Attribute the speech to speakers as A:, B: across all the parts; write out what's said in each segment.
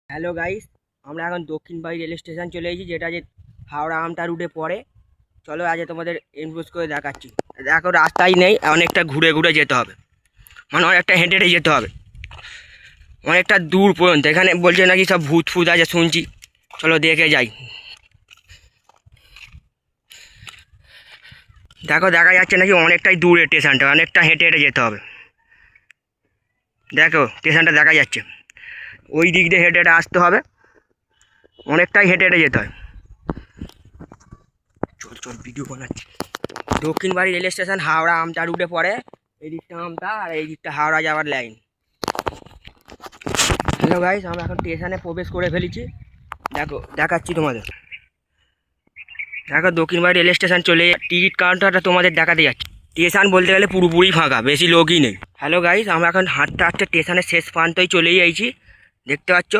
A: Hello guys, আমরা এখন Dakshinbari rail station চলে এসেছি, যেটা যে হাওড়া আমটা রুটে পড়ে। চলো আজ তোমাদের ইনফোর্স করে দেখাচ্ছি। দেখো রাস্তাই নেই, অনেকটা ঘুরে ঘুরে যেতে হবে, মানে অনেকটা হেঁটে হেঁটে যেতে হবে, অনেকটা দূর পর্যন্ত। এখানে বলছে নাকি সব ভূত ফুত আছে শুনছি, চলো দেখে যাই। দেখো দেখা যাচ্ছে নাকি অনেকটাই দূরে স্টেশনটা, অনেকটা হেঁটে হেঁটে যেতে হবে। দেখো স্টেশনটা দেখা যাচ্ছে, ওই দিক দিয়ে হেঁটে হেঁটে আসতে হবে, অনেকটাই হেঁটে হেঁটে যেতে হয়। চল চল ভিডিও বানাচ্ছি। দক্ষিণবাড়ি রেল স্টেশন হাওড়া আমটা রুটে পড়ে। এই দিকটা আমটা আর এই দিকটা হাওড়া যাওয়ার লাইন। হ্যালো গাইস, আমরা এখন স্টেশনে প্রবেশ করে ফেলেছি। দেখো দেখাচ্ছি তোমাদের। দেখো দক্ষিণবাড়ি রেল স্টেশন চলে, টিকিট কাউন্টারটা তোমাদের দেখাতে যাচ্ছি। স্টেশন বলতে গেলে পুরোপুরি ফাঁকা, বেশি লোকই নেই। হ্যালো গাইস, আমরা এখন হাঁটতে হাঁটতে স্টেশনের শেষ প্রান্তই চলে যাইছি, দেখতে পাচ্ছ।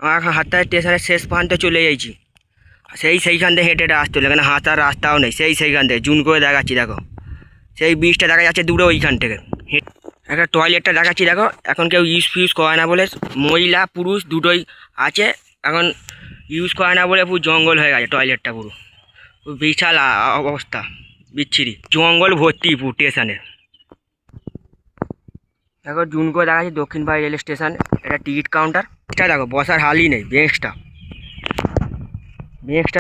A: আমরা এখন হাঁটতে হাঁটতে স্টেশনের শেষ প্রান্তে চলে যাইছি। সেইখান থেকে হেঁটে হেঁটে আসতে হলো, এখানে হাঁটার রাস্তাও নেই। সেইখান থেকে জুম করে দেখাচ্ছি, দেখো সেই ব্রিজটা দেখা যাচ্ছে দূরে ওইখান থেকে। একটা টয়লেটটা দেখাচ্ছি, দেখো এখন কেউ ইউজ করে না বলে, মহিলা পুরুষ দুটোই আছে, এখন ইউজ করে না বলে পুরো জঙ্গল হয়ে গেছে টয়লেটটা। পুরো বিশাল অবস্থা, বিচ্ছিরি জঙ্গল ভর্তি পুরো স্টেশনে। দেখো জুম করে দেখাচ্ছি দক্ষিণবাড়ি রেল স্টেশন, এটা টিকিট কাউন্টার। এটা দেখো বসার হালই নেই, বেঞ্চটা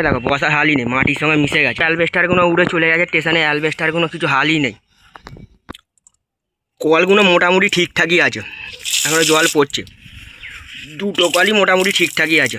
A: দেখো বসার হালই নেই, মাটির সঙ্গে মিশে গেছে। অ্যালবেস্টারগুলো উড়ে চলে গেছে স্টেশনে, অ্যালবেস্টারগুলো কিছু হালই নেই। কলগুলো মোটামুটি ঠিকঠাকই আছে, এখনো জল পড়ছে, দুটো কলই মোটামুটি ঠিকঠাকই আছে।